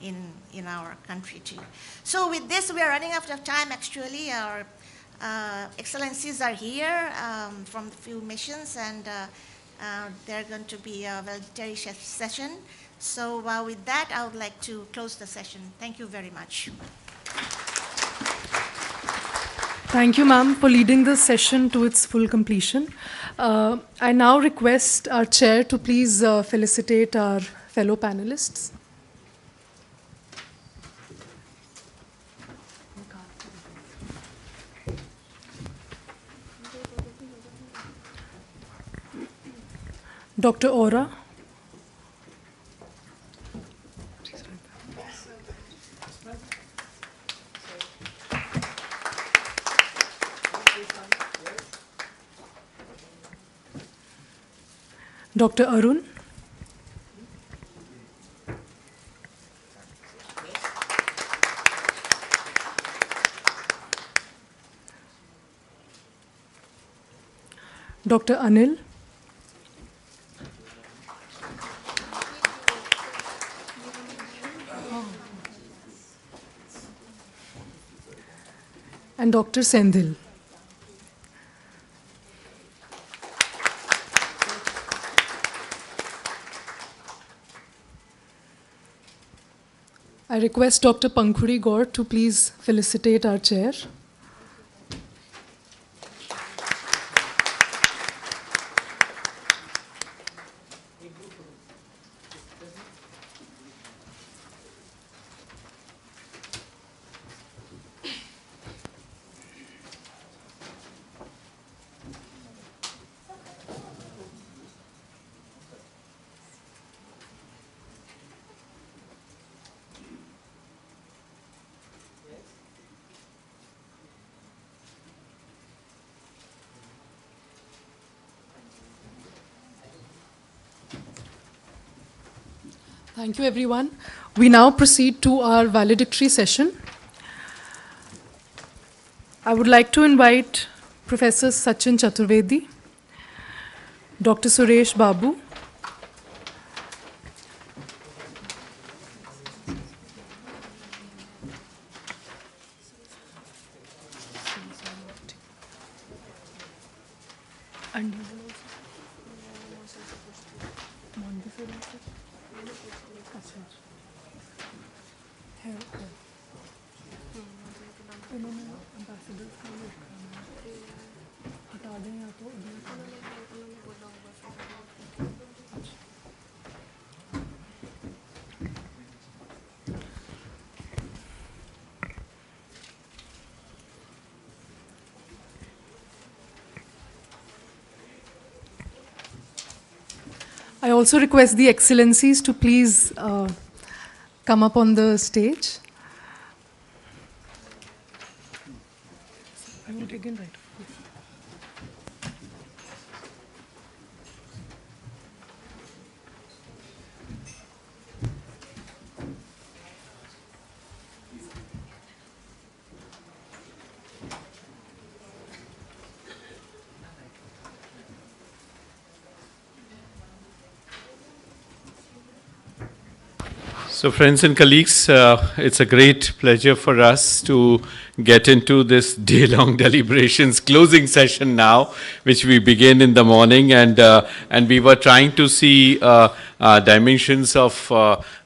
in our country too. So with this, we are running out of time actually. Our excellencies are here from the few missions, and they're going to be a valedictory session. So with that, I would like to close the session. Thank you very much. Thank you, ma'am, for leading this session to its full completion. I now request our chair to please felicitate our fellow panelists. Dr. Aura. Dr. Arun. Dr. Anil. And Dr. Sendhil. I request Dr. Pankhuri Gaur to please felicitate our chair. Thank you, everyone. We now proceed to our valedictory session. I would like to invite Professor Sachin Chaturvedi, Dr. Suresh Babu, I also request the excellencies to please come up on the stage. I will begin right. So friends and colleagues, it's a great pleasure for us to get into this day-long deliberations closing session now, which we begin in the morning, and we were trying to see dimensions of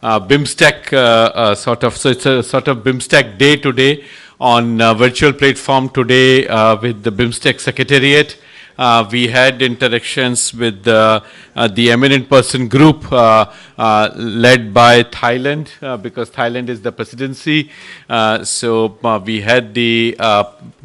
BIMSTEC so it's a sort of BIMSTEC day today on virtual platform today with the BIMSTEC Secretariat. We had interactions with the eminent person group led by Thailand because Thailand is the presidency. So we had the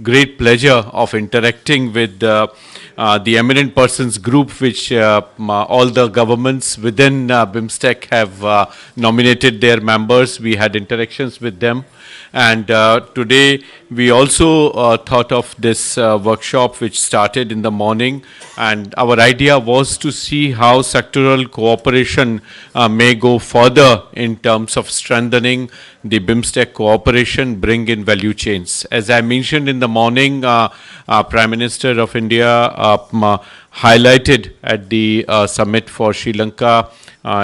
great pleasure of interacting with the eminent persons group, which all the governments within BIMSTEC have nominated their members. We had interactions with them. And today we also thought of this workshop which started in the morning, and our idea was to see how sectoral cooperation may go further in terms of strengthening the BIMSTEC cooperation, bring in value chains. As I mentioned in the morning, Prime Minister of India highlighted at the summit for Sri Lanka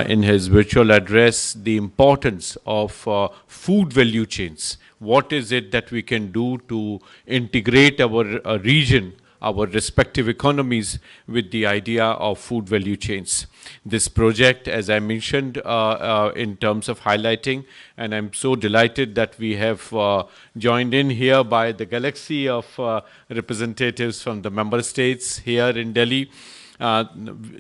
in his virtual address the importance of food value chains. What is it that we can do to integrate our region, our respective economies with the idea of food value chains. This project, as I mentioned in terms of highlighting, and I'm so delighted that we have joined in here by the galaxy of representatives from the member states here in Delhi.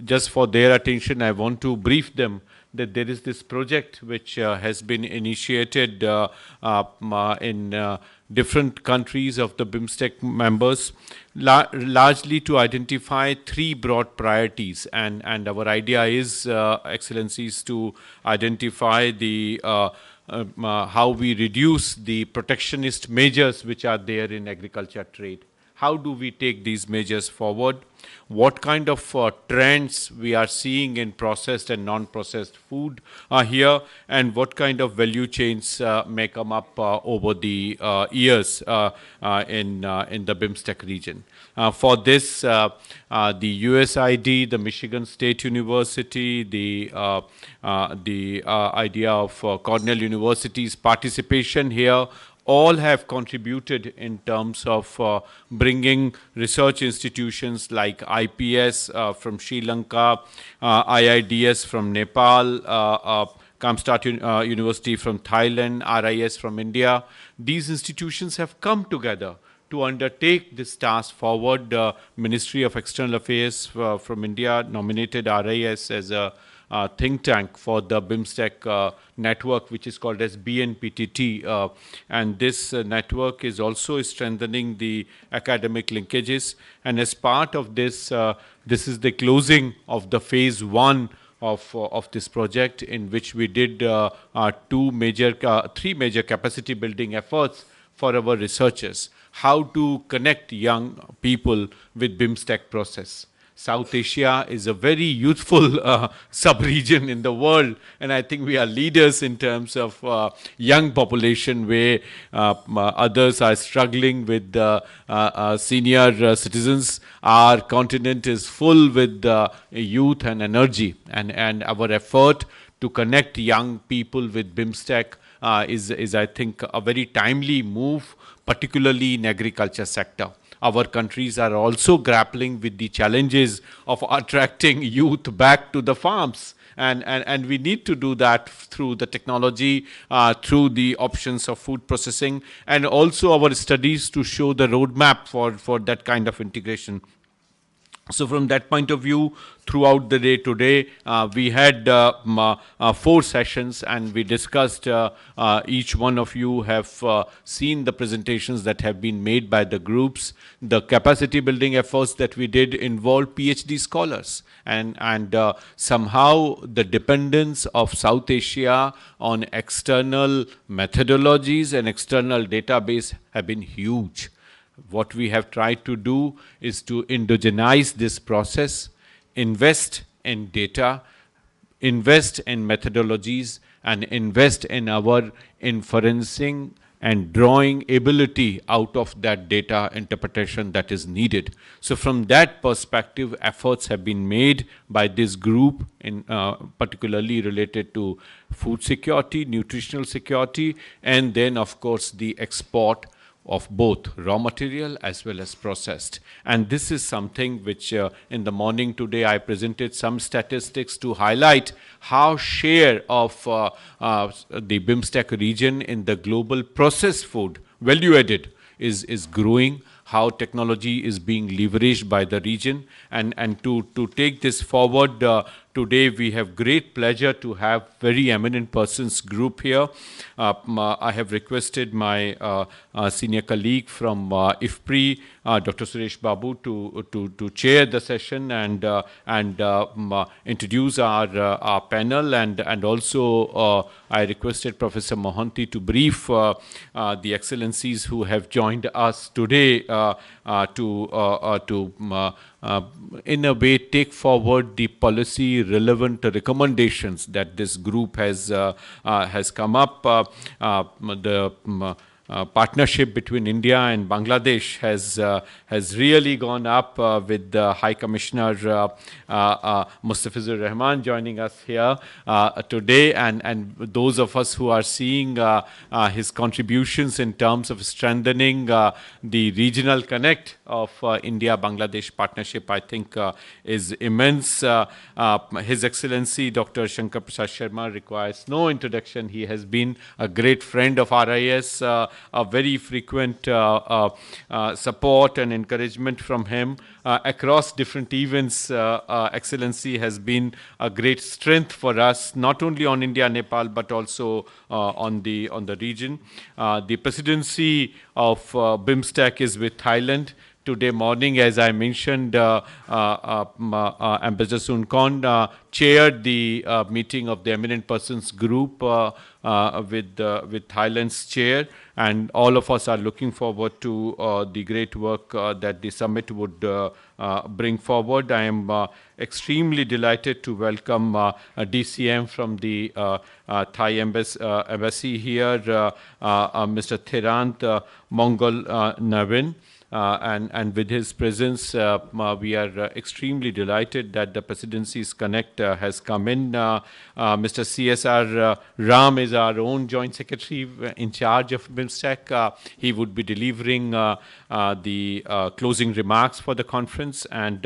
Just for their attention, I want to brief them that there is this project which has been initiated in different countries of the BIMSTEC members, largely to identify three broad priorities. And our idea is, Excellencies, to identify the how we reduce the protectionist measures which are there in agriculture trade. How do we take these measures forward? What kind of trends we are seeing in processed and non-processed food here, and what kind of value chains may come up over the years in the BIMSTEC region. For this, the USID, the Michigan State University, the idea of Cornell University's participation here, all have contributed in terms of bringing research institutions like IPS from Sri Lanka, IIDS from Nepal, Kamstat University from Thailand, RIS from India. These institutions have come together to undertake this task forward. Ministry of External Affairs from India nominated RIS as a think tank for the BIMSTEC network, which is called as BNPTT. And this network is also strengthening the academic linkages. And as part of this, this is the closing of the phase 1 of this project, in which we did three major capacity building efforts for our researchers. How to connect young people with BIMSTEC process. South Asia is a very youthful sub-region in the world, and I think we are leaders in terms of young population, where others are struggling with senior citizens. Our continent is full with youth and energy, and our effort to connect young people with BIMSTEC is, I think, a very timely move, particularly in agriculture sector. Our countries are also grappling with the challenges of attracting youth back to the farms. And we need to do that through the technology, through the options of food processing, and also our studies to show the roadmap for that kind of integration. So from that point of view, throughout the day today, we had 4 sessions, and we discussed, each one of you have seen the presentations that have been made by the groups. The capacity building efforts that we did involved PhD scholars, and somehow the dependence of South Asia on external methodologies and external database have been huge. What we have tried to do is to indigenize this process, invest in data, invest in methodologies, and invest in our inferencing and drawing ability out of that data interpretation that is needed. So from that perspective, efforts have been made by this group, in particularly related to food security, nutritional security, and then of course the export of both raw material as well as processed. And this is something which in the morning today I presented some statistics to highlight how share of the BIMSTEC region in the global processed food, value added, is growing, how technology is being leveraged by the region. And to take this forward, today we have great pleasure to have very eminent persons group here. I have requested my senior colleague from IFPRI, Dr. Suresh Babu, to chair the session and introduce our panel, and also I requested Professor Mohanty to brief the excellencies who have joined us today to in a way take forward the policy relevant recommendations that this group has come up. partnership between India and Bangladesh has really gone up with the High Commissioner Mustafizur Rahman joining us here today, and those of us who are seeing his contributions in terms of strengthening the regional connect of India-Bangladesh partnership, I think is immense. His Excellency Dr. Shankar Prasad Sharma requires no introduction. He has been a great friend of RIS, a very frequent support and encouragement from him across different events. Excellency has been a great strength for us, not only on India-Nepal, but also on the region. The presidency of BIMSTEC is with Thailand. Today morning, as I mentioned, Ambassador Sun Kon chaired the meeting of the eminent persons group with Thailand's chair, and all of us are looking forward to the great work that the summit would bring forward. I am extremely delighted to welcome a DCM from the Thai embassy here, Mr. Thirant Mongol Navin. And with his presence, we are extremely delighted that the Presidency's Connect has come in. Mr. CSR Ram is our own Joint Secretary in charge of BIMSTEC. He would be delivering the closing remarks for the conference, and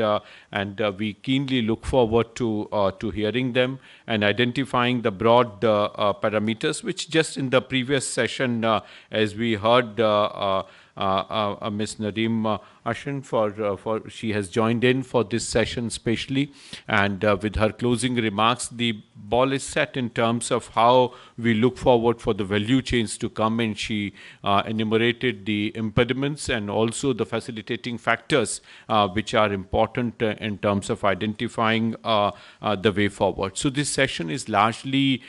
we keenly look forward to hearing them and identifying the broad parameters, which just in the previous session, as we heard Ms. Nadeem Ashan for she has joined in for this session specially, and with her closing remarks, the ball is set in terms of how we look forward for the value chains to come, and she enumerated the impediments and also the facilitating factors which are important in terms of identifying the way forward. So this session is largely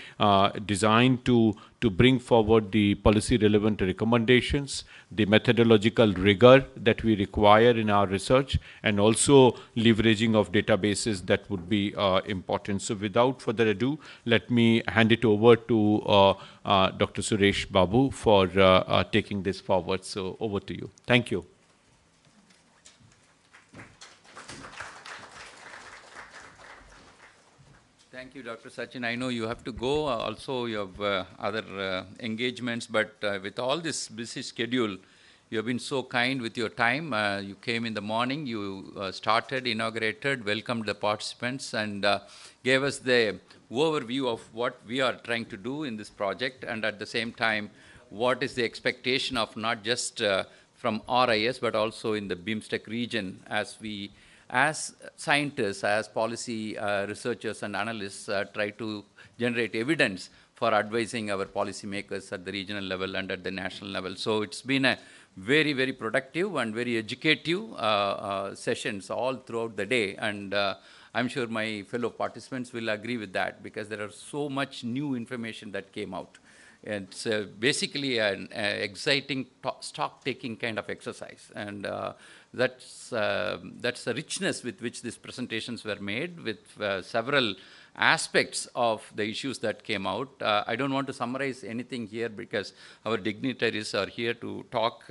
designed to bring forward the policy relevant recommendations, the methodological rigor that we require in our research, and also leveraging of databases that would be important. So without further ado, let me hand it over to Dr. Suresh Babu for taking this forward. So over to you. Thank you. Thank you, Dr. Sachin. I know you have to go. Also, you have other engagements, but with all this busy schedule, you have been so kind with your time. You came in the morning, you started, inaugurated, welcomed the participants, and gave us the overview of what we are trying to do in this project, and at the same time, what is the expectation of not just from RIS, but also in the BIMSTEC region as scientists, as policy researchers and analysts try to generate evidence for advising our policymakers at the regional level and at the national level. So it's been a very, very productive and very educative sessions all throughout the day. And I'm sure my fellow participants will agree with that, because there are so much new information that came out. It's basically an exciting stock-taking kind of exercise, and that's the richness with which these presentations were made, with several aspects of the issues that came out. I don't want to summarize anything here, because our dignitaries are here to talk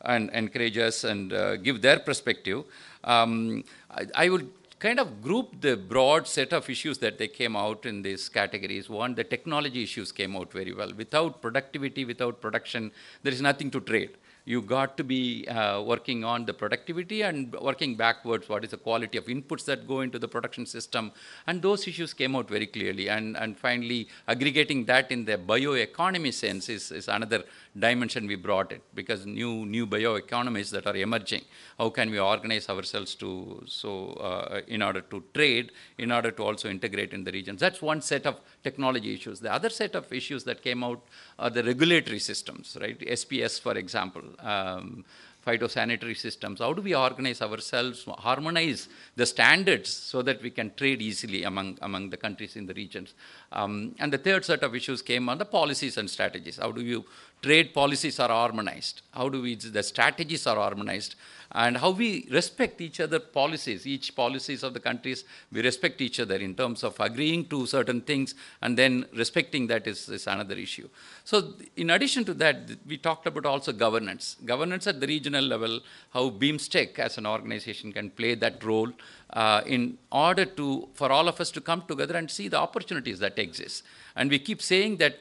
and encourage us and give their perspective. I would kind of group the broad set of issues that they came out in these categories. One, the technology issues came out very well. Without productivity, without production, there is nothing to trade. You got to be working on the productivity and working backwards. What is the quality of inputs that go into the production system? And those issues came out very clearly. And finally, aggregating that in the bioeconomy sense is another dimension we brought it, because new bioeconomies that are emerging. How can we organize ourselves in order to trade, in order to also integrate in the regions? That's one set of technology issues. The other set of issues that came out are the regulatory systems, right? SPS, for example, phytosanitary systems. How do we organize ourselves, harmonize the standards so that we can trade easily among the countries in the regions? And the third set of issues came on the policies and strategies. How do you trade policies are harmonized? How do the strategies are harmonized? And how we respect each other policies, each policies of the countries, we respect each other in terms of agreeing to certain things, and then respecting that is another issue. So in addition to that, we talked about also governance. Governance at the regional level, how BIMSTEC as an organization can play that role in order for all of us to come together and see the opportunities that exist. And we keep saying that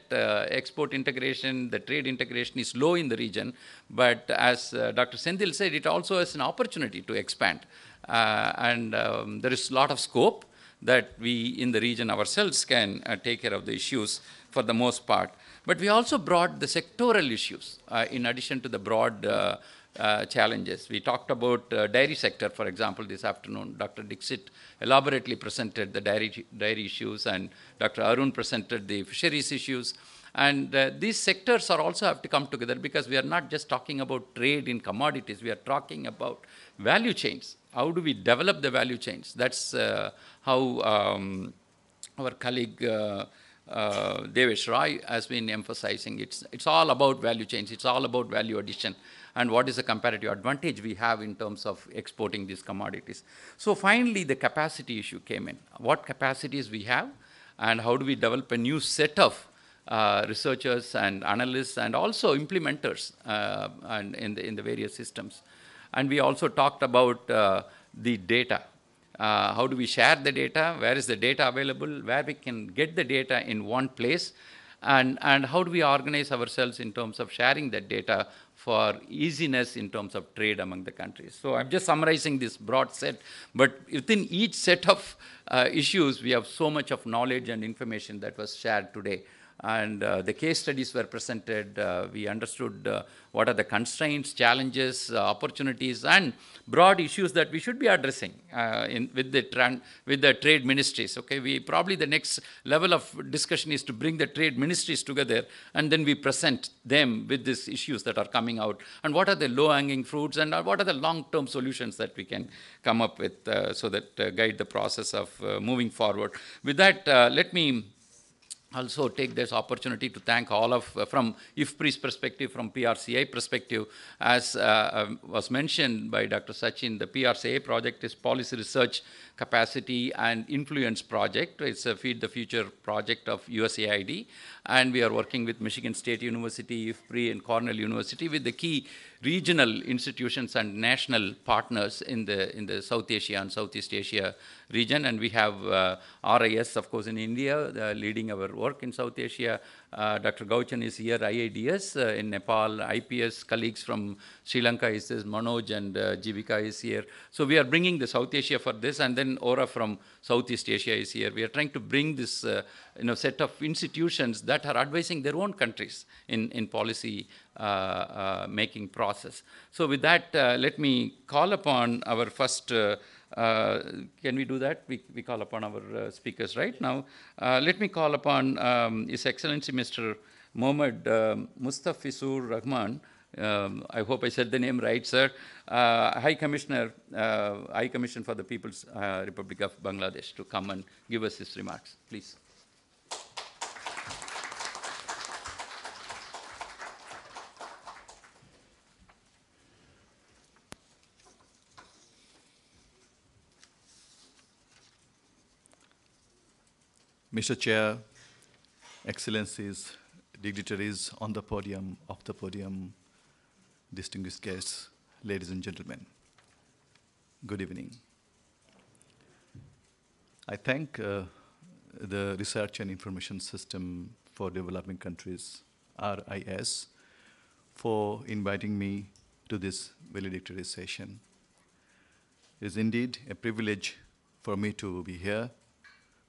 export integration, the trade integration is low in the region, but as Dr. Sendil said, it also has an opportunity to expand. There is a lot of scope that we in the region ourselves can take care of the issues for the most part. But we also brought the sectoral issues in addition to the broad challenges. We talked about dairy sector, for example, this afternoon. Dr. Dixit elaborately presented the dairy issues, and Dr. Arun presented the fisheries issues. And these sectors also have to come together, because we are not just talking about trade in commodities, we are talking about value chains. How do we develop the value chains? That's how our colleague Devesh Roy has been emphasizing. It's all about value chains, it's all about value addition, and what is the comparative advantage we have in terms of exporting these commodities. So finally, the capacity issue came in. What capacities we have, and how do we develop a new set of researchers and analysts and also implementers and in the various systems. And we also talked about the data. How do we share the data? Where is the data available? Where we can get the data in one place? And how do we organize ourselves in terms of sharing that data for easiness in terms of trade among the countries? So I'm just summarizing this broad set, but within each set of issues, we have so much of knowledge and information that was shared today. And the case studies were presented. We understood what are the constraints, challenges, opportunities, and broad issues that we should be addressing with the trade ministries. Okay, the next level of discussion is to bring the trade ministries together, and then we present them with these issues that are coming out, and what are the low-hanging fruits, and what are the long-term solutions that we can come up with so that guide the process of moving forward. With that, let me also take this opportunity to thank all of, from IFPRI's perspective, from PRCI perspective, as was mentioned by Dr. Sachin, the PRCI project is Policy Research Capacity and Influence Project. It's a Feed the Future project of USAID, and we are working with Michigan State University, IFPRI, and Cornell University with the key regional institutions and national partners in the South Asia and Southeast Asia region. And we have RIS, of course, in India, leading our work in South Asia. Dr. Gauchan is here, IADS in Nepal, IPS colleagues from Sri Lanka is this, Manoj and Jivika is here. So we are bringing the South Asia for this, and then Aura from Southeast Asia is here. We are trying to bring this set of institutions that are advising their own countries in policy making process. So with that, let me call upon our first can we do that? We call upon our speakers right now. Let me call upon His Excellency Mr. Mohammad Mustafizur Rahman. I hope I said the name right, sir. High Commissioner, High Commission for the People's Republic of Bangladesh, to come and give us his remarks, please. Mr. Chair, Excellencies, dignitaries on the podium, off the podium, distinguished guests, ladies and gentlemen, good evening. I thank the Research and Information System for Developing Countries, RIS, for inviting me to this valedictory session. It is indeed a privilege for me to be here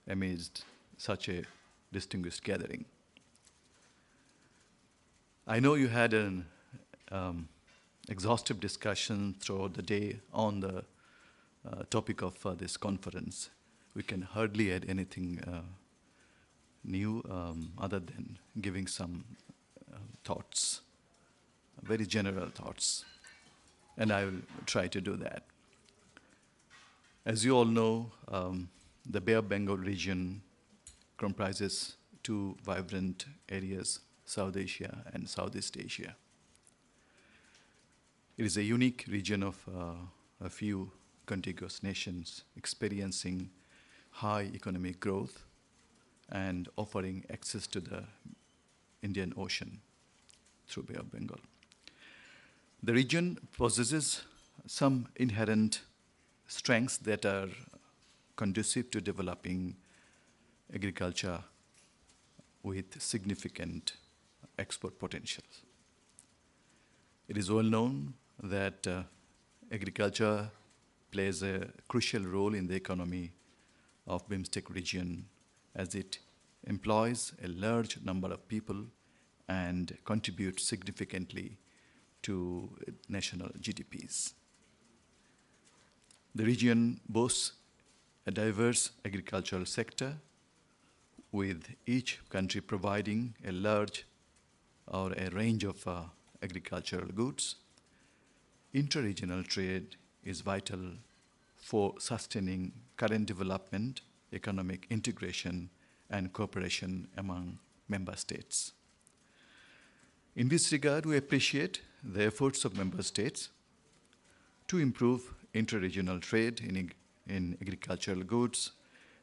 amidst such a distinguished gathering. I know you had an exhaustive discussion throughout the day on the topic of this conference. We can hardly add anything new other than giving some thoughts, very general thoughts, and I will try to do that. As you all know, the Bay of Bengal region comprises two vibrant areas, South Asia and Southeast Asia. It is a unique region of a few contiguous nations experiencing high economic growth and offering access to the Indian Ocean through Bay of Bengal. The region possesses some inherent strengths that are conducive to developing agriculture with significant export potentials. It is well known that agriculture plays a crucial role in the economy of BIMSTEC region as it employs a large number of people and contributes significantly to national GDPs. The region boasts a diverse agricultural sector, with each country providing a large or a range of agricultural goods. Inter-regional trade is vital for sustaining current development, economic integration, and cooperation among member states. In this regard, we appreciate the efforts of member states to improve inter-regional trade in agricultural goods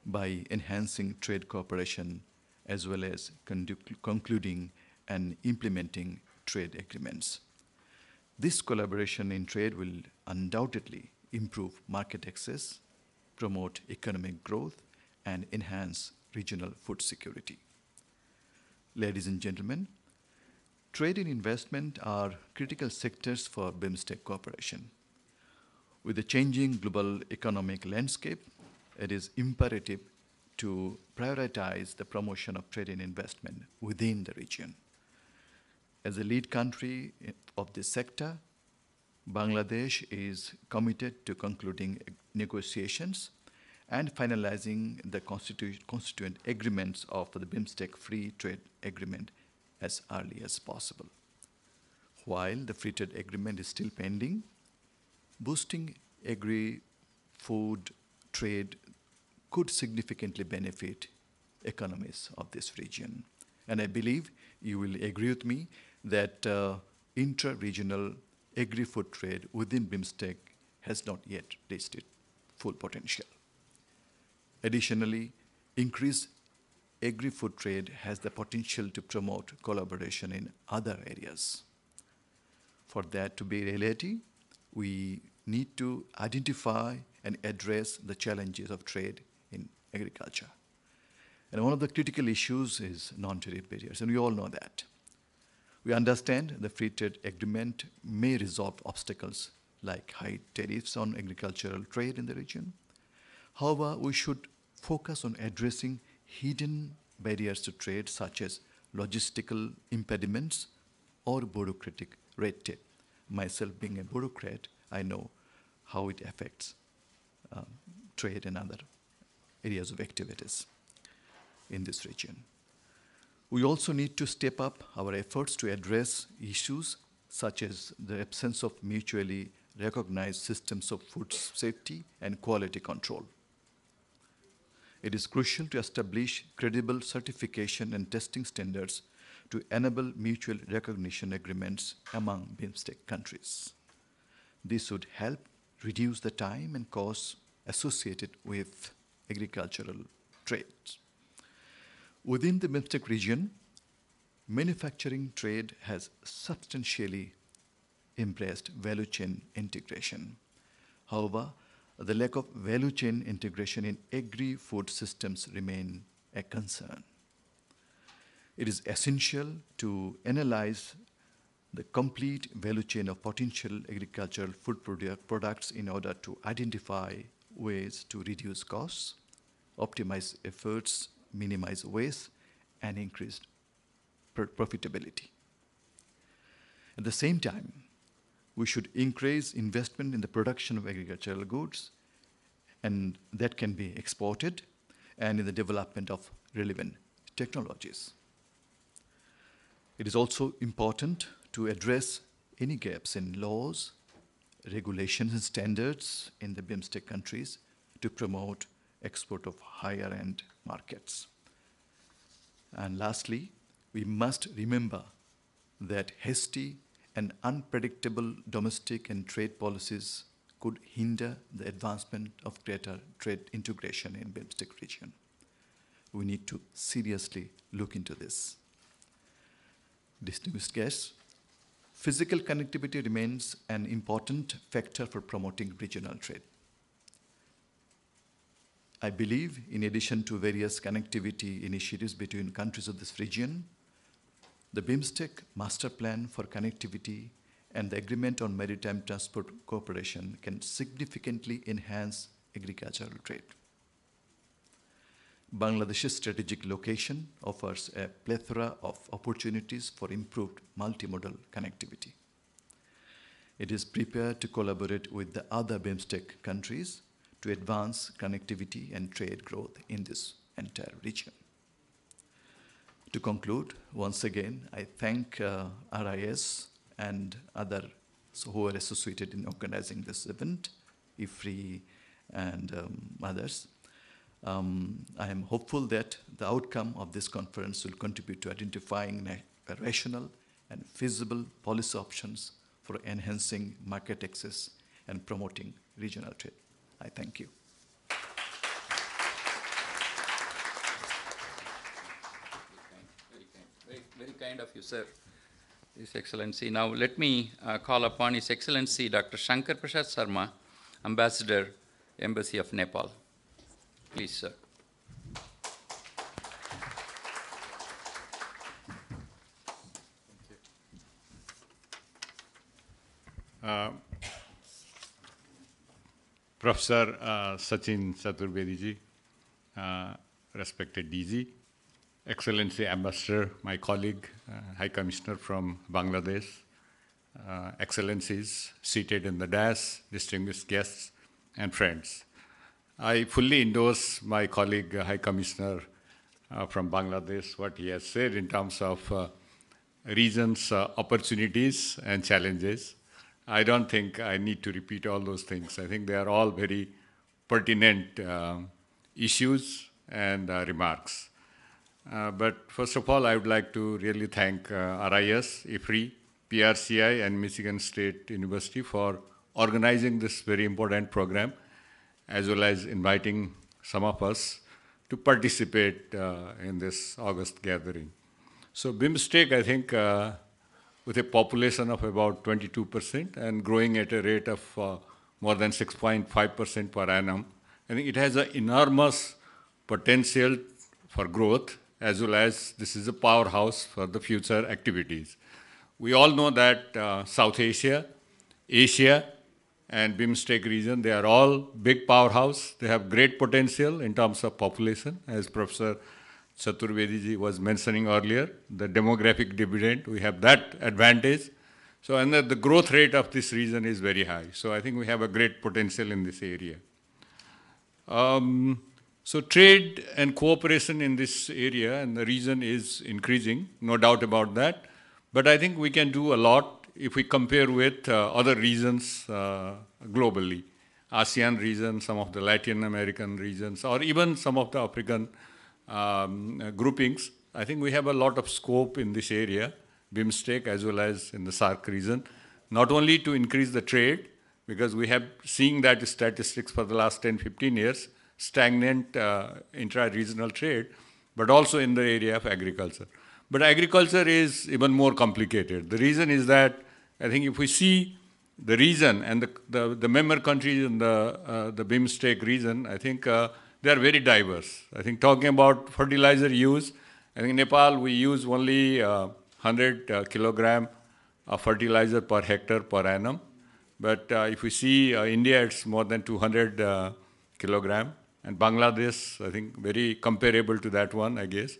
by enhancing trade cooperation as well as concluding and implementing trade agreements. This collaboration in trade will undoubtedly improve market access, promote economic growth, and enhance regional food security. Ladies and gentlemen, trade and investment are critical sectors for BIMSTEC cooperation. With the changing global economic landscape, it is imperative to prioritize the promotion of trade and investment within the region. As a lead country of this sector, Bangladesh is committed to concluding negotiations and finalizing the constituent agreements of the BIMSTEC Free Trade Agreement as early as possible. While the Free Trade Agreement is still pending, boosting agri-food trade could significantly benefit economies of this region. And I believe you will agree with me that intra-regional agri-food trade within BIMSTEC has not yet reached its full potential. Additionally, increased agri-food trade has the potential to promote collaboration in other areas. For that to be a reality, we need to identify and address the challenges of trade in agriculture. And one of the critical issues is non-tariff barriers, and we all know that. We understand the free trade agreement may resolve obstacles like high tariffs on agricultural trade in the region. However, we should focus on addressing hidden barriers to trade such as logistical impediments or bureaucratic red tape. Myself being a bureaucrat, I know how it affects trade and other areas of activities in this region. We also need to step up our efforts to address issues such as the absence of mutually recognized systems of food safety and quality control. It is crucial to establish credible certification and testing standards to enable mutual recognition agreements among BIMSTEC countries. This would help reduce the time and costs associated with agricultural trades. Within the BIMSTEC region, manufacturing trade has substantially embraced value chain integration. However, the lack of value chain integration in agri-food systems remain a concern. It is essential to analyze the complete value chain of potential agricultural food products in order to identify ways to reduce costs, optimize efforts, minimize waste, and increase profitability. At the same time, we should increase investment in the production of agricultural goods, and that can be exported, and in the development of relevant technologies. It is also important to address any gaps in laws, regulations, and standards in the BIMSTEC countries to promote export of higher-end markets. And lastly, we must remember that hasty and unpredictable domestic and trade policies could hinder the advancement of greater trade integration in BIMSTEC region. We need to seriously look into this. Distinguished guests, physical connectivity remains an important factor for promoting regional trade. I believe, in addition to various connectivity initiatives between countries of this region, the BIMSTEC Master Plan for Connectivity and the Agreement on Maritime Transport Cooperation can significantly enhance agricultural trade. Bangladesh's strategic location offers a plethora of opportunities for improved multimodal connectivity. It is prepared to collaborate with the other BIMSTEC countries to advance connectivity and trade growth in this entire region. To conclude, once again, I thank RIS and others who are associated in organizing this event, IFRI and others. I am hopeful that the outcome of this conference will contribute to identifying rational and feasible policy options for enhancing market access and promoting regional trade. I thank you. Very kind of you, sir, His Excellency. Now let me call upon His Excellency Dr. Shankar Prasad Sharma, Ambassador, Embassy of Nepal. Please, sir. Professor Sachin Chaturvediji, respected DG, Excellency Ambassador, my colleague, High Commissioner from Bangladesh, Excellencies seated in the dais, distinguished guests and friends. I fully endorse my colleague, High Commissioner from Bangladesh, what he has said in terms of regions, opportunities and challenges. I don't think I need to repeat all those things. I think they are all very pertinent issues and remarks. But first of all, I would like to really thank RIS, IFRI, PRCI, and Michigan State University for organizing this very important program, as well as inviting some of us to participate in this August gathering. So BIMSTEC, I think, with a population of about 22% and growing at a rate of more than 6.5% per annum, I think it has an enormous potential for growth, as well as this is a powerhouse for the future activities. We all know that South Asia, Asia, and BIMSTEC region, they are all big powerhouse. They have great potential in terms of population, as Professor Chaturvediji was mentioning earlier, the demographic dividend, we have that advantage. So, and the growth rate of this region is very high. So I think we have a great potential in this area. So trade and cooperation in this area and the region is increasing, no doubt about that. But I think we can do a lot if we compare with other regions globally. ASEAN region, some of the Latin American regions, or even some of the African groupings. I think we have a lot of scope in this area, BIMSTEC as well as in the SAARC region, not only to increase the trade, because we have seen that statistics for the last 10, 15 years, stagnant intra-regional trade, but also in the area of agriculture. But agriculture is even more complicated. The reason is that I think if we see the region and the member countries in the BIMSTEC region, I think they are very diverse. I think talking about fertilizer use, I think in Nepal we use only 100 kilogram of fertilizer per hectare per annum. But if we see India, it's more than 200 kilogram. And Bangladesh, I think very comparable to that one, I guess.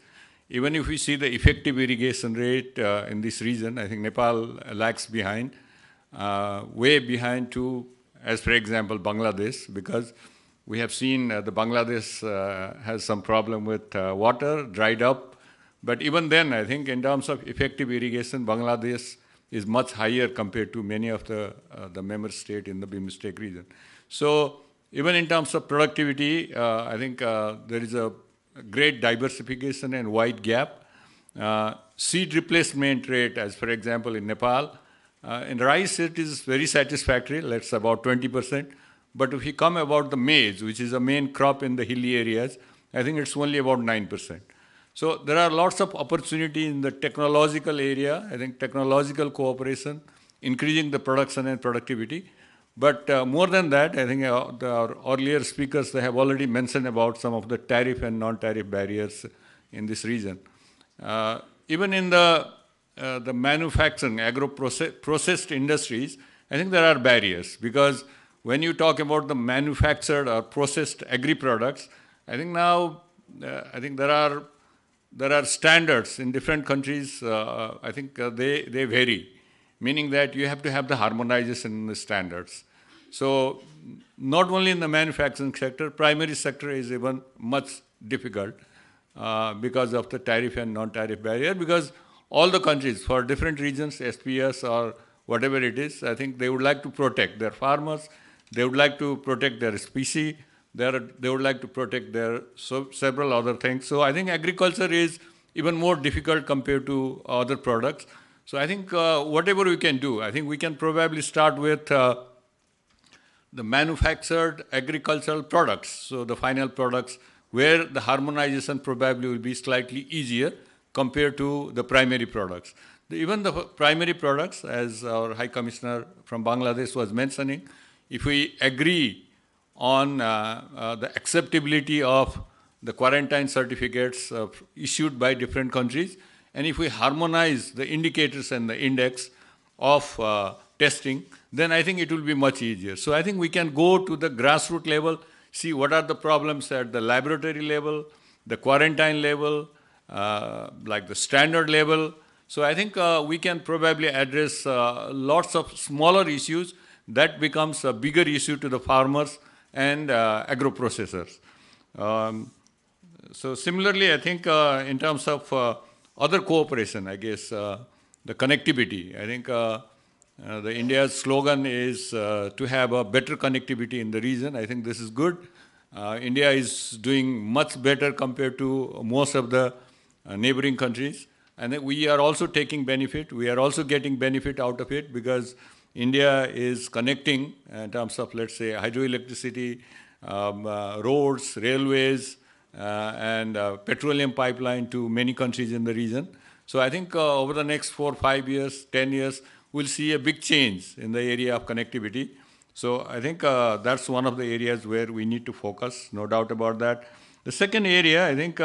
Even if we see the effective irrigation rate in this region, I think Nepal lags behind, way behind to, as for example, Bangladesh, because we have seen the Bangladesh has some problem with water, dried up. But even then, I think in terms of effective irrigation, Bangladesh is much higher compared to many of the member states in the BIMSTEC region. So even in terms of productivity, I think there is a great diversification and wide gap. seed replacement rate, as for example in Nepal, in rice it is very satisfactory, that's about 20%. But if you come about the maize, which is a main crop in the hilly areas, I think it's only about 9%. So there are lots of opportunity in the technological area, I think technological cooperation, increasing the production and productivity. But more than that, I think our earlier speakers, they have already mentioned about some of the tariff and non-tariff barriers in this region. Even in the manufacturing, agro-processed industries, I think there are barriers, because when you talk about the manufactured or processed agri-products, I think now, I think there are standards in different countries, I think they vary, meaning that you have to have the harmonization in the standards. So not only in the manufacturing sector, primary sector is even much difficult because of the tariff and non-tariff barrier, because all the countries for different regions, SPS or whatever it is, I think they would like to protect their farmers, they would like to protect their species, they would like to protect their several other things. So I think agriculture is even more difficult compared to other products. So I think whatever we can do, I think we can probably start with the manufactured agricultural products, so the final products, where the harmonization probably will be slightly easier compared to the primary products. Even the primary products, as our High Commissioner from Bangladesh was mentioning, if we agree on the acceptability of the quarantine certificates issued by different countries, and if we harmonize the indicators and the index of testing, then I think it will be much easier. So I think we can go to the grassroots level, see what are the problems at the laboratory level, the quarantine level, like the standard level. So I think we can probably address lots of smaller issues that becomes a bigger issue to the farmers and agro-processors. So similarly, I think in terms of other cooperation, I guess the connectivity, I think the India's slogan is to have a better connectivity in the region. I think this is good. India is doing much better compared to most of the neighboring countries. And we are also taking benefit. We are also getting benefit out of it, because India is connecting in terms of, let's say, hydroelectricity, roads, railways, and petroleum pipeline to many countries in the region. So I think over the next 4, 5 years, 10 years, we'll see a big change in the area of connectivity. So I think that's one of the areas where we need to focus, no doubt about that. The second area, I think,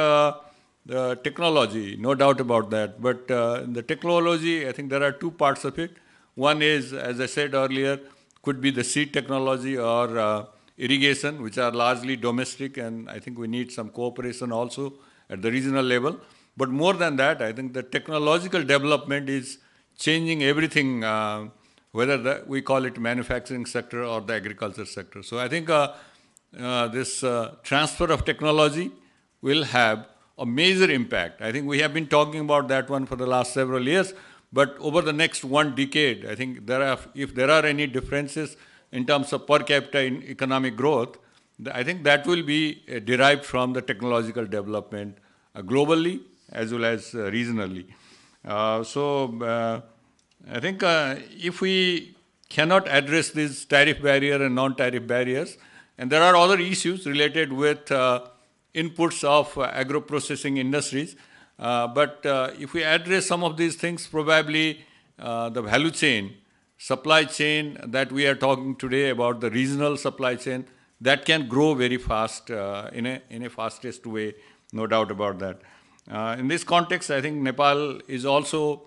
the technology, no doubt about that. But the technology, I think there are two parts of it. One is, as I said earlier, could be the seed technology or irrigation, which are largely domestic, and I think we need some cooperation also at the regional level. But more than that, I think the technological development is changing everything, whether we call it manufacturing sector or the agriculture sector. So I think this transfer of technology will have a major impact. I think we have been talking about that one for the last several years, but over the next 1 decade, I think if there are any differences in terms of per capita in economic growth, I think that will be derived from the technological development globally as well as regionally. I think if we cannot address these tariff barrier and non-tariff barriers, and there are other issues related with inputs of agro-processing industries, but if we address some of these things, probably the value chain, supply chain that we are talking today about, the regional supply chain, that can grow very fast in a fastest way, no doubt about that. In this context, I think Nepal is also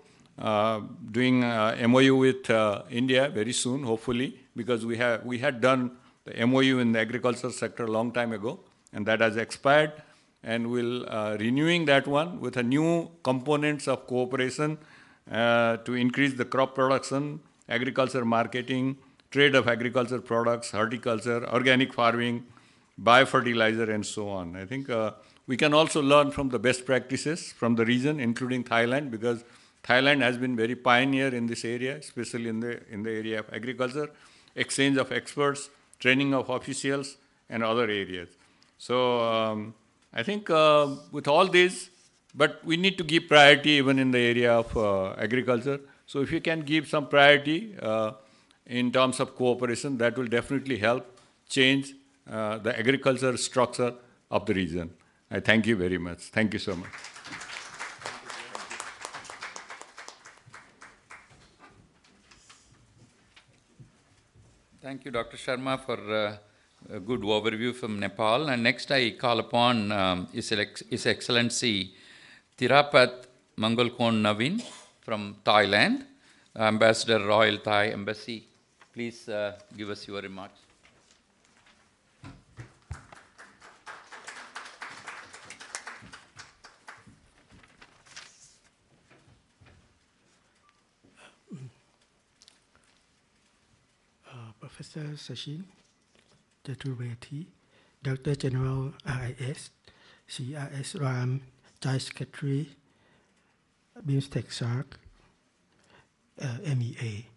doing MOU with India very soon, hopefully, because we had done the MOU in the agriculture sector a long time ago, and that has expired, and we'll renewing that one with a new components of cooperation to increase the crop production, agriculture marketing, trade of agriculture products, horticulture, organic farming, biofertilizer, and so on. I think we can also learn from the best practices from the region, including Thailand, because Thailand has been very pioneer in this area, especially in the area of agriculture, exchange of experts, training of officials, and other areas. So I think with all this, But we need to give priority even in the area of agriculture. So if you can give some priority in terms of cooperation, that will definitely help change the agriculture structure of the region. I thank you very much. Thank you so much. Thank you, Dr. Sharma, for a good overview from Nepal. And next I call upon His Excellency Tirapat Mangalkon Navin from Thailand, Ambassador Royal Thai Embassy. Please give us your remarks. Professor Sachin Chaturvedi, Director General RIS, CRS Ram, Joint Secretary, BIMSTEC SARC, MEA,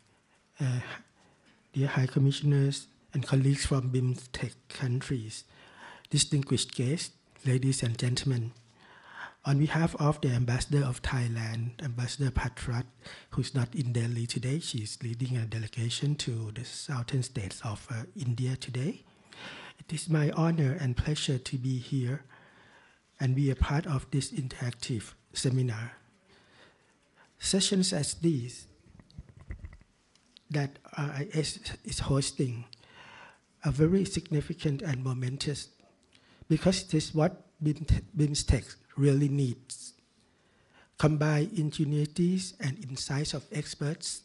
dear High Commissioners and colleagues from BIMSTEC countries, distinguished guests, ladies and gentlemen. On behalf of the Ambassador of Thailand, Ambassador Patrat, who's not in Delhi today, she's leading a delegation to the southern states of India today. It is my honor and pleasure to be here and be a part of this interactive seminar. Sessions as these that RIS is hosting are very significant and momentous because it is what BIMSTEC really needs. Combine ingenuities and insights of experts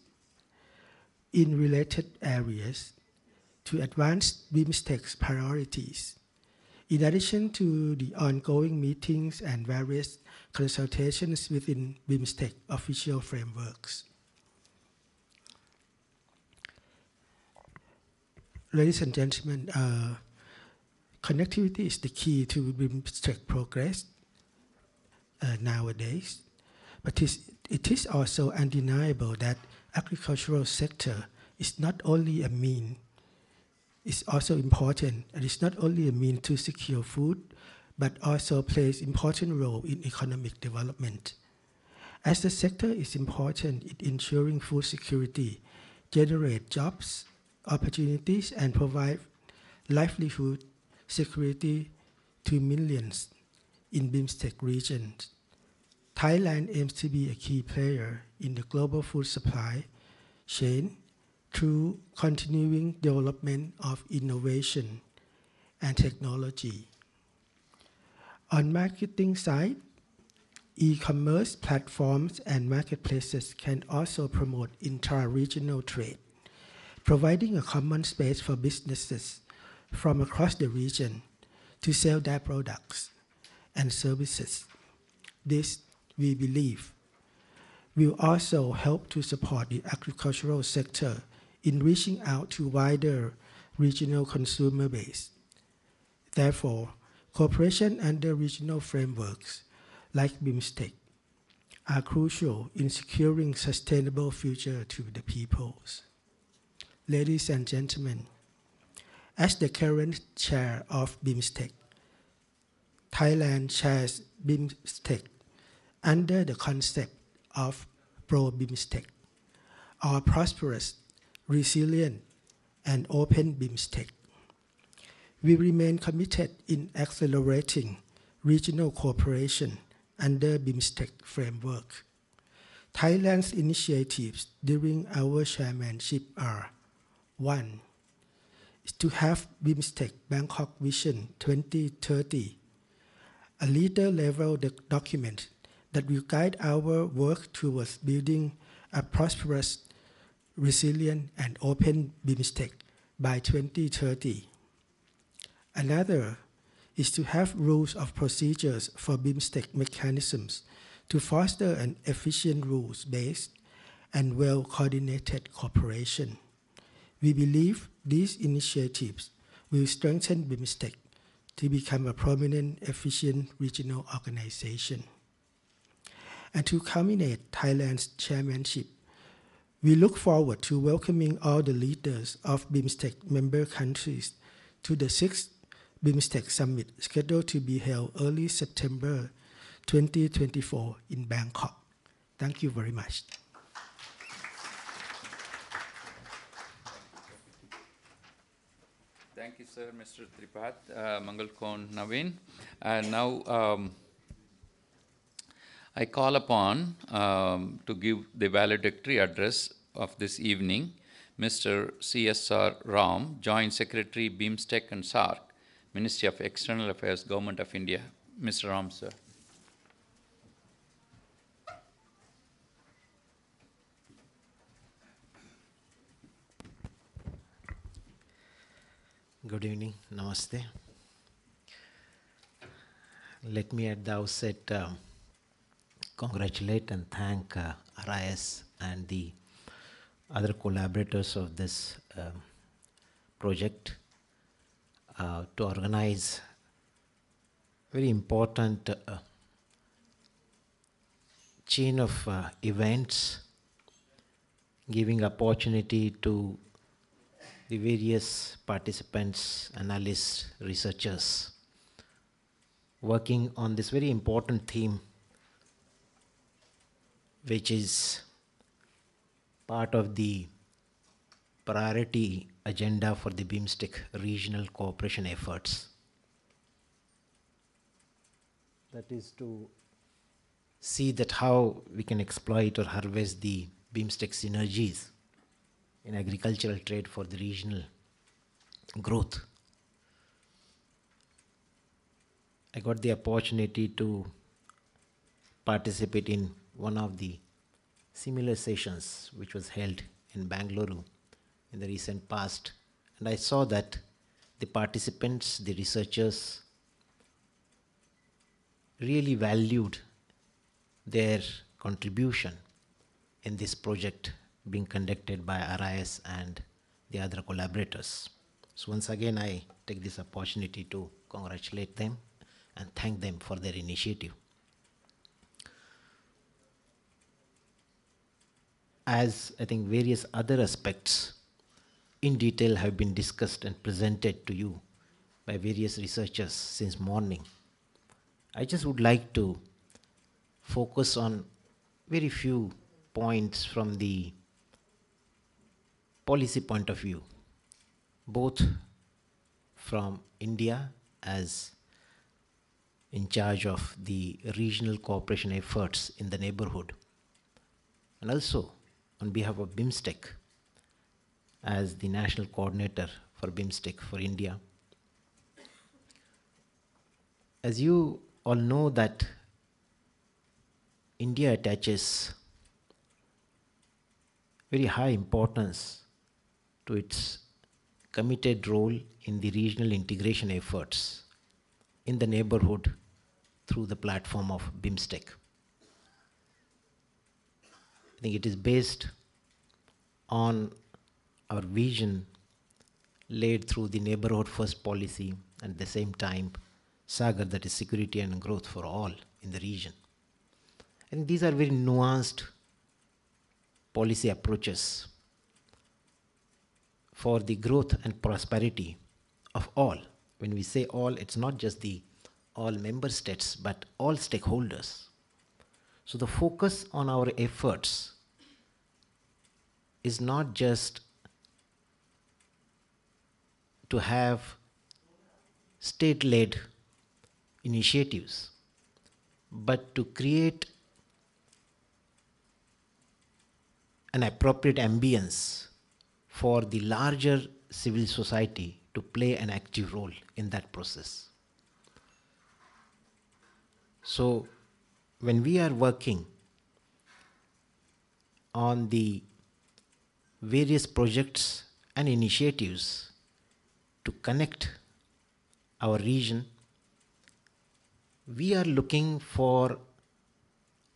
in related areas to advance BIMSTEC's priorities. In addition to the ongoing meetings and various consultations within BIMSTEC official frameworks. Ladies and gentlemen, connectivity is the key to BIMSTEC progress nowadays, but it is also undeniable that agricultural sector is not only a mean, it's also important, and it's not only a mean to secure food, but also plays important role in economic development. As the sector is important in ensuring food security, generate jobs, opportunities, and provide livelihood security to millions in BIMSTEC regions. Thailand aims to be a key player in the global food supply chain through continuing development of innovation and technology. On marketing side, e-commerce platforms and marketplaces can also promote intra-regional trade, providing a common space for businesses from across the region to sell their products and services. This, we believe, will also help to support the agricultural sector in reaching out to wider regional consumer base. Therefore, cooperation under regional frameworks like BIMSTEC are crucial in securing sustainable future to the peoples. Ladies and gentlemen, as the current chair of BIMSTEC, Thailand chairs BIMSTEC under the concept of pro-BIMSTEC, or prosperous, resilient, and open BIMSTEC. We remain committed in accelerating regional cooperation under BIMSTEC framework. Thailand's initiatives during our chairmanship are: 1. Is to have BIMSTEC Bangkok Vision 2030, a leader-level document that will guide our work towards building a prosperous, resilient, and open BIMSTEC by 2030. Another is to have rules of procedures for BIMSTEC mechanisms to foster an efficient rules-based and well-coordinated cooperation. We believe these initiatives will strengthen BIMSTEC to become a prominent, efficient regional organization. And to culminate Thailand's chairmanship, we look forward to welcoming all the leaders of BIMSTEC member countries to the 6th BIMSTEC Summit scheduled to be held early September 2024 in Bangkok. Thank you very much. Thank you, sir, Mr. Tripath, Mangalkon Naveen. And now I call upon to give the valedictory address of this evening, Mr. CSR Ram, Joint Secretary, BIMSTEC and SARC, Ministry of External Affairs, Government of India. Mr. Ram, sir. Good evening, namaste. Let me at the outset congratulate and thank RIS and the other collaborators of this project to organize very important chain of events, giving opportunity to the various participants, analysts, researchers working on this very important theme, which is part of the priority agenda for the BIMSTEC regional cooperation efforts. That is to see that how we can exploit or harvest the BIMSTEC synergies in agricultural trade for the regional growth. I got the opportunity to participate in one of the similar sessions which was held in Bangalore in the recent past, and I saw that the participants, the researchers really valued their contribution in this project being conducted by RIS and the other collaborators. So once again, I take this opportunity to congratulate them and thank them for their initiative. As I think various other aspects in detail have been discussed and presented to you by various researchers since morning, I just would like to focus on very few points from the policy point of view, both from India as in charge of the regional cooperation efforts in the neighborhood, and also on behalf of BIMSTEC as the national coordinator for BIMSTEC for India. As you all know that India attaches very high importance to its committed role in the regional integration efforts in the neighborhood through the platform of BIMSTEC. I think it is based on our vision laid through the neighborhood first policy and at the same time SAGAR, that is security and growth for all in the region. I think these are very nuanced policy approaches for the growth and prosperity of all. When we say all, it's not just the all member states, but all stakeholders. So the focus on our efforts is not just to have state-led initiatives, but to create an appropriate ambience for the larger civil society to play an active role in that process. So when we are working on the various projects and initiatives to connect our region, we are looking for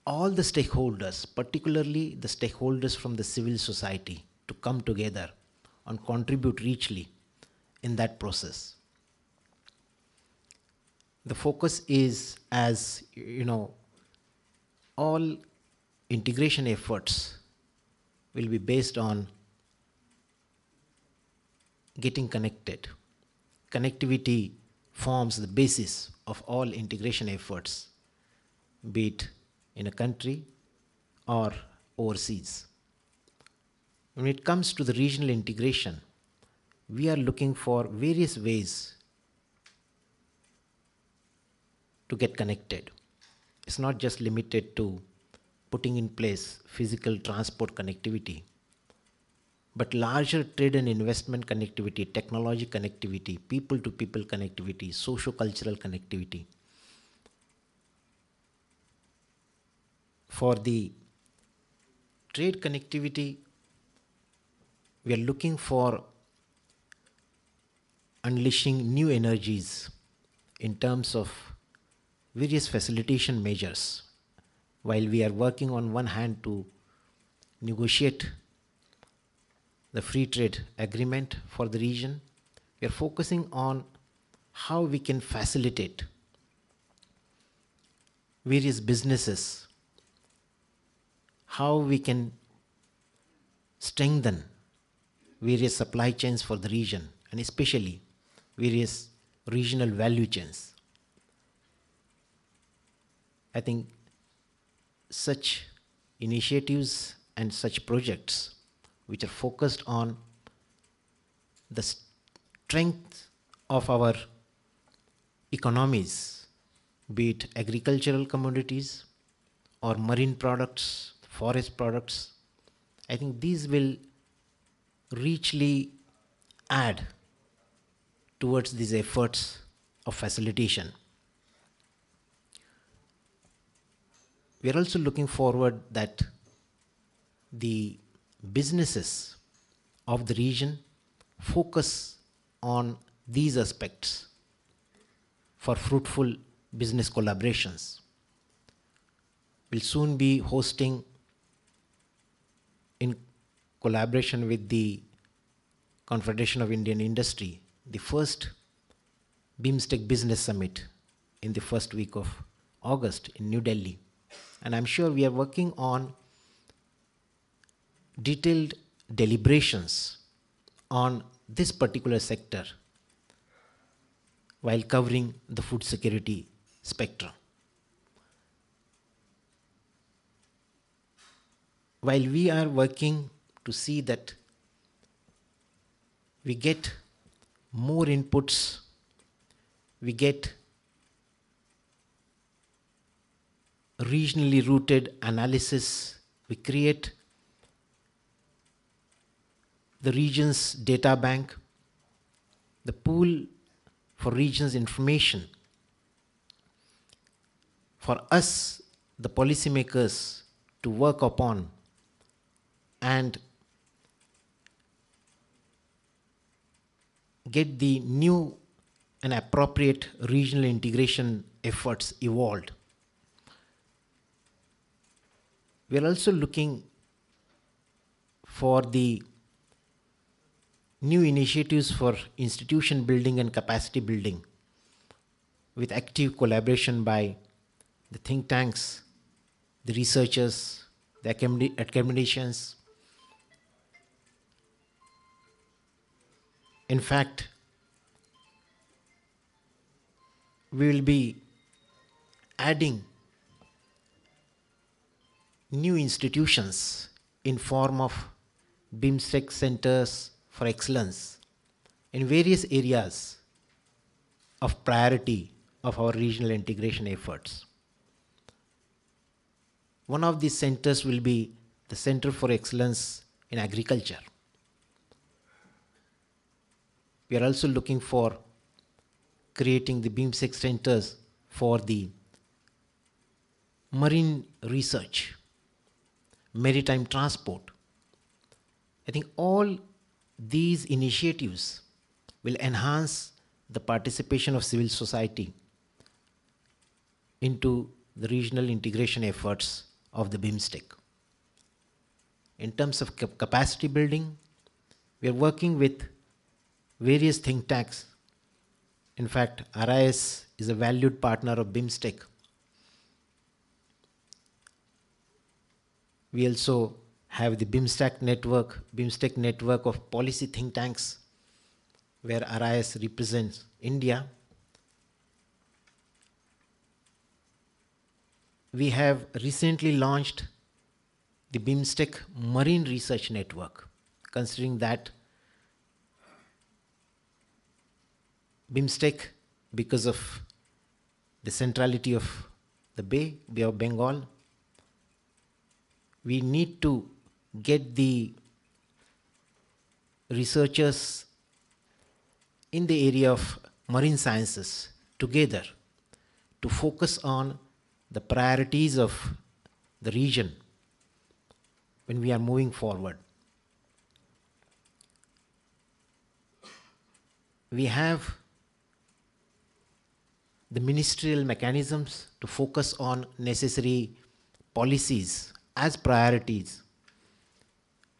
all the stakeholders, particularly the stakeholders from the civil society, to come together and contribute richly in that process. The focus is, as you know, all integration efforts will be based on getting connected. Connectivity forms the basis of all integration efforts. be it in a country or overseas. When it comes to the regional integration, we are looking for various ways to get connected. It's not just limited to putting in place physical transport connectivity, but larger trade and investment connectivity, technology connectivity, people-to-people connectivity, socio-cultural connectivity. For the trade connectivity, we are looking for unleashing new energies in terms of various facilitation measures. While we are working on one hand to negotiate the free trade agreement for the region, we are focusing on how we can facilitate various businesses, how we can strengthen various supply chains for the region, and especially various regional value chains. I think such initiatives and such projects which are focused on the strength of our economies, be it agricultural commodities or marine products, forest products, I think these will richly add towards these efforts of facilitation. We are also looking forward that the businesses of the region focus on these aspects for fruitful business collaborations. We'll soon be hosting, in collaboration with the Confederation of Indian Industry, the first BIMSTEC Business Summit in the first week of August in New Delhi. And I'm sure we are working on detailed deliberations on this particular sector while covering the food security spectrum. While we are working to see that we get more inputs, we get regionally rooted analysis, we create the region's data bank, the pool for region's information. For us, the policymakers, to work upon and get the new and appropriate regional integration efforts evolved. We are also looking for the new initiatives for institution building and capacity building with active collaboration by the think tanks, the researchers, the academicians. In fact, we will be adding new institutions in form of BIMSTEC centers for excellence in various areas of priority of our regional integration efforts. One of these centers will be the Center for Excellence in Agriculture. We are also looking for creating the BIMSTEC centers for the marine research, maritime transport. I think all these initiatives will enhance the participation of civil society into the regional integration efforts of the BIMSTEC. In terms of capacity building, we are working with various think tanks. In fact, RIS is a valued partner of BIMSTEC. We also have the BIMSTEC network of policy think tanks, where RIS represents India. we have recently launched the BIMSTEC Marine Research Network, considering that BIMSTEC, because of the centrality of the Bay of Bengal, we need to get the researchers in the area of marine sciences together to focus on the priorities of the region when we are moving forward. We have the ministerial mechanisms to focus on necessary policies as priorities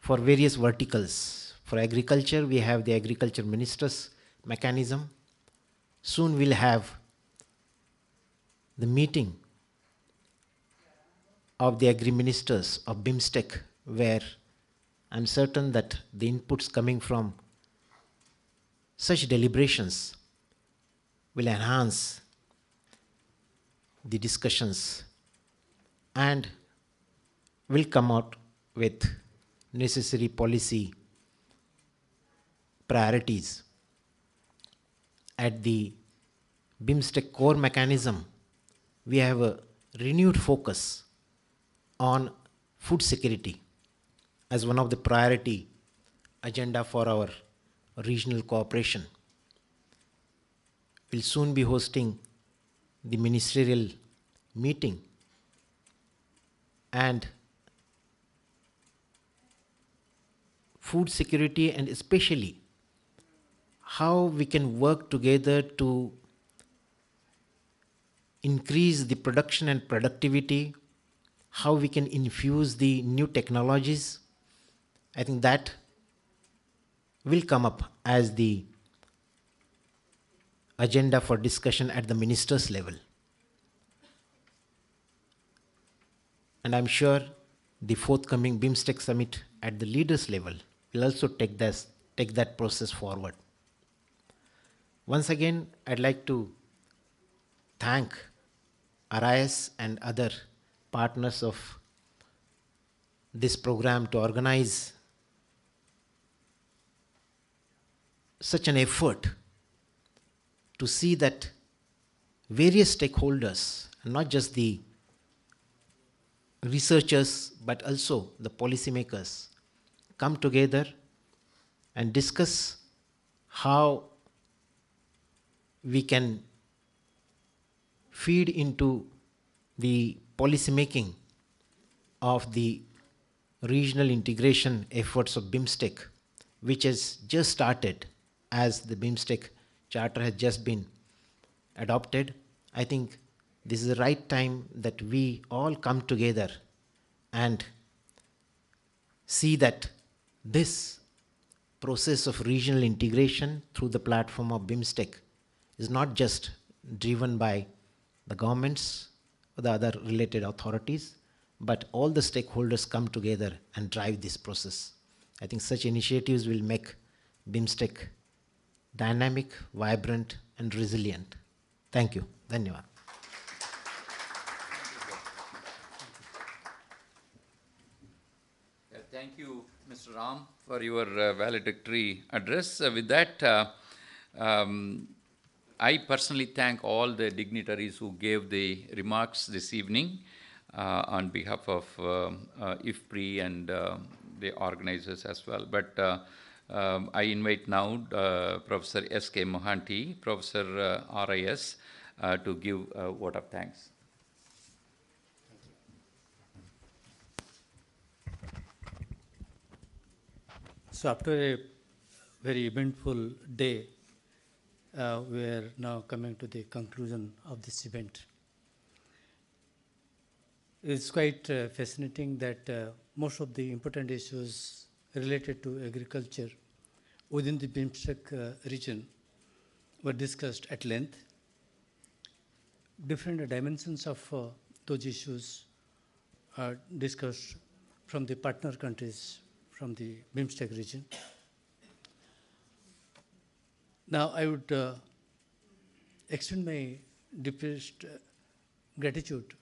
for various verticals. For agriculture, we have the agriculture ministers mechanism. Soon we'll have the meeting of the agri-ministers of BIMSTEC, where I'm certain that the inputs coming from such deliberations will enhance the discussions and will come out with necessary policy priorities. At the BIMSTEC core mechanism, we have a renewed focus on food security as one of the priority agenda for our regional cooperation. We'll soon be hosting the ministerial meeting, and food security, and especially how we can work together to increase the production and productivity, how we can infuse the new technologies. I think that will come up as the agenda for discussion at the ministers level. And I'm sure the forthcoming BIMSTEC summit at the leaders level will also take that process forward. Once again, I'd like to thank RIS and other partners of this program to organize such an effort to see that various stakeholders, not just the researchers but also the policymakers, come together and discuss how we can feed into the policy making of the regional integration efforts of BIMSTEC, which has just started as the BIMSTEC Charter has just been adopted. I think this is the right time that we all come together and see that this process of regional integration through the platform of BIMSTEC is not just driven by the governments or the other related authorities, but all the stakeholders come together and drive this process. I think such initiatives will make BIMSTEC dynamic, vibrant, and resilient. Thank you. Dhanyavad. Thank you, Mr. Ram, for your valedictory address. With that, I personally thank all the dignitaries who gave the remarks this evening on behalf of IFPRI and the organizers as well. But I invite now Professor S.K. Mohanty, Professor RIS, to give a vote of thanks. So after a very eventful day, we are now coming to the conclusion of this event. It's quite fascinating that most of the important issues related to agriculture within the BIMSTEC region were discussed at length. Different dimensions of those issues are discussed from the partner countries from the BIMSTEC region. Now I would extend my deepest gratitude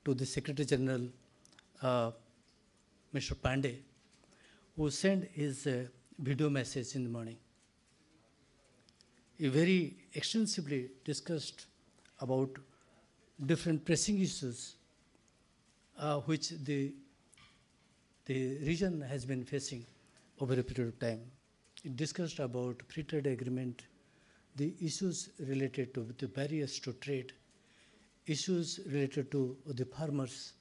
to the Secretary General, Mr. Pandey, who sent his video message in the morning. He very extensively discussed about different pressing issues which the region has been facing over a period of time. It discussed about free trade agreement, the issues related to the barriers to trade, issues related to the farmers,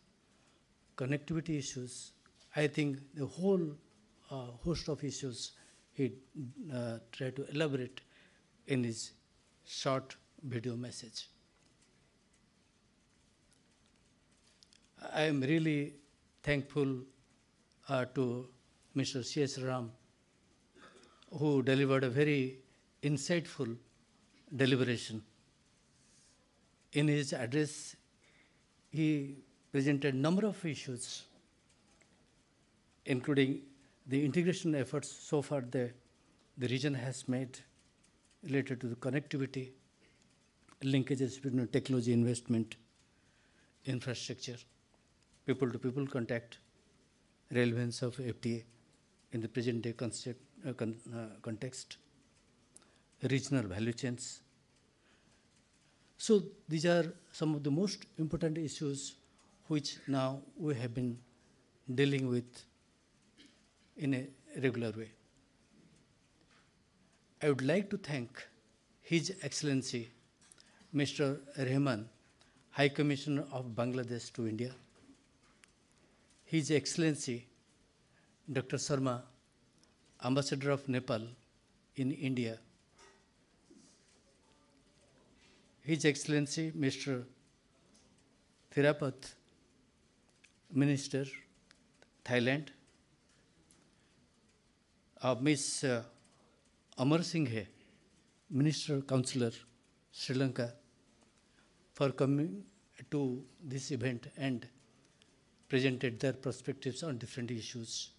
connectivity issues. I think the whole host of issues he tried to elaborate in his short video message. I am really thankful to Mr. C.S. Ram, who delivered a very insightful deliberation. In his address, he presented a number of issues, including the integration efforts so far the region has made related to the connectivity, linkages between technology investment, infrastructure, people-to-people contact, relevance of FTA in the present-day context, regional value chains. So these are some of the most important issues which now we have been dealing with in a regular way. I would like to thank His Excellency Mr. Rahman, High Commissioner of Bangladesh to India, His Excellency Dr. Sharma, Ambassador of Nepal in India, His Excellency Mr. Thirapat, Minister, Thailand, Ms. Amar Singhe, Minister Councillor, Sri Lanka, for coming to this event and presented their perspectives on different issues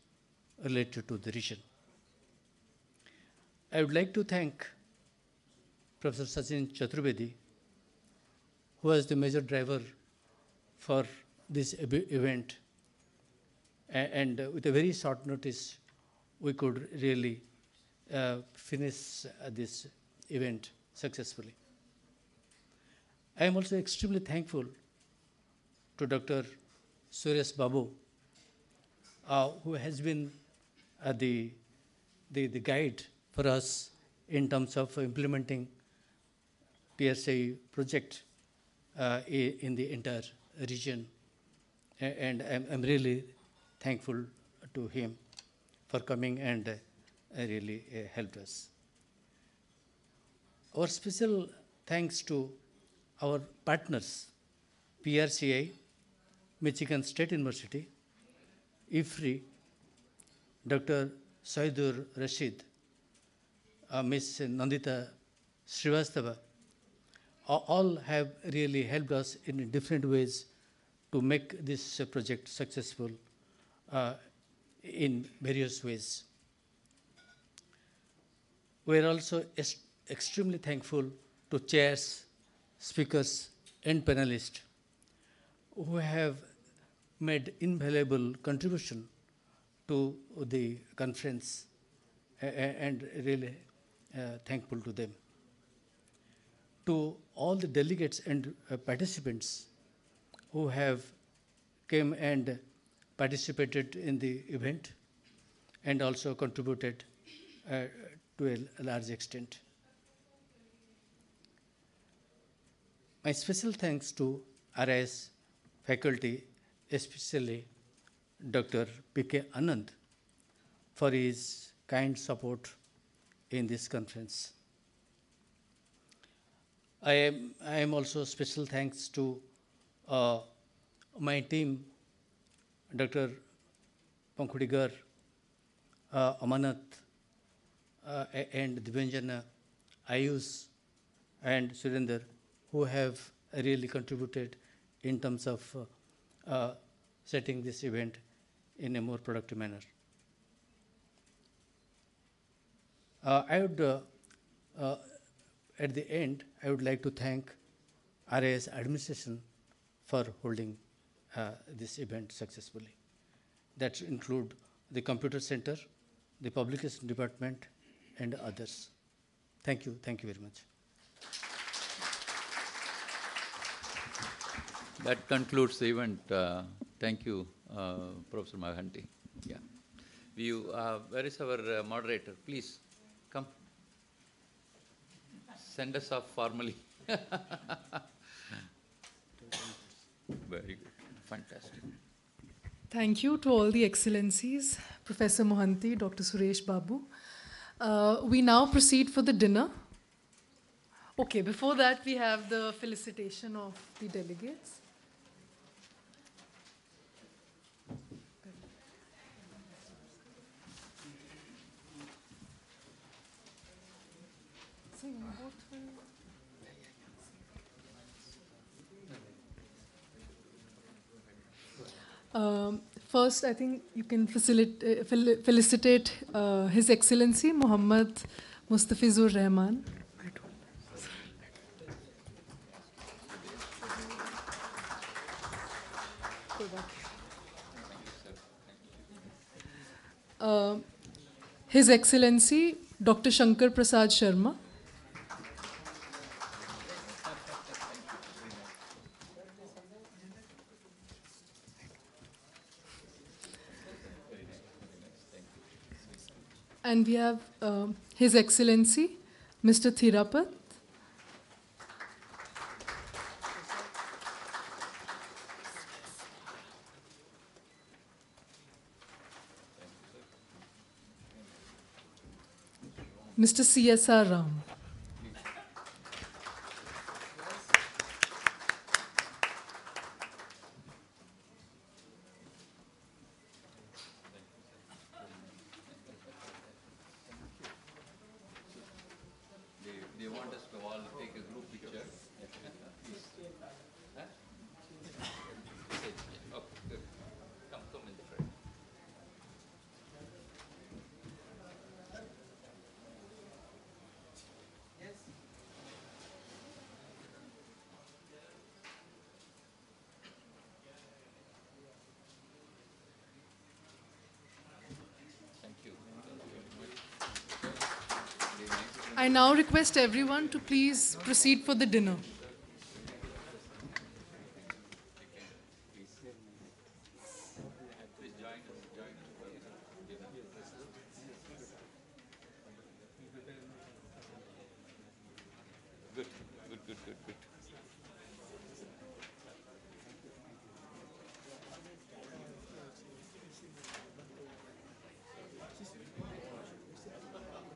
related to the region. I would like to thank Professor Sachin Chaturvedi, who was the major driver for this event, and with a very short notice, we could really finish this event successfully. I am also extremely thankful to Dr. Suresh Babu, who has been the guide for us in terms of implementing PSA project in the entire region. And I'm really thankful to him for coming and really helped us. Our special thanks to our partners, PRCI, Michigan State University, IFRI, Dr. Saidur Rashid, Ms. Nandita Srivastava, all have really helped us in different ways to make this project successful in various ways. We are also extremely thankful to chairs, speakers, and panelists who have made invaluable contribution to the conference, and really thankful to them. To all the delegates and participants who have came and participated in the event and also contributed to a large extent. My special thanks to RIS faculty, especially Dr. P.K. Anand, for his kind support in this conference. I am also special thanks to my team, Dr. Pankhudigar, Amanat, and Divanjana, Ayush, and Surender, who have really contributed in terms of setting this event in a more productive manner. I would, at the end, I would like to thank RIS administration for holding this event successfully. That include the computer center, the publication department, and others. Thank you very much. That concludes the event. Thank you, Professor Mahanti. Yeah. Where is our moderator? Please, come. Send us off formally. Very good. Fantastic. Thank you to all the excellencies, Professor Mohanty, Dr. Suresh Babu. We now proceed for the dinner. Okay, before that we have the felicitation of the delegates. First, I think you can felicitate His Excellency Muhammad Mustafizur Rahman. His Excellency Dr. Shankar Prasad Sharma. And we have His Excellency Mr. Thirapat. Mr. CSR Ram. They want us to all take a group picture. Huh? Oh, good. Come in the front. Thank you. I now request everyone to please proceed for the dinner.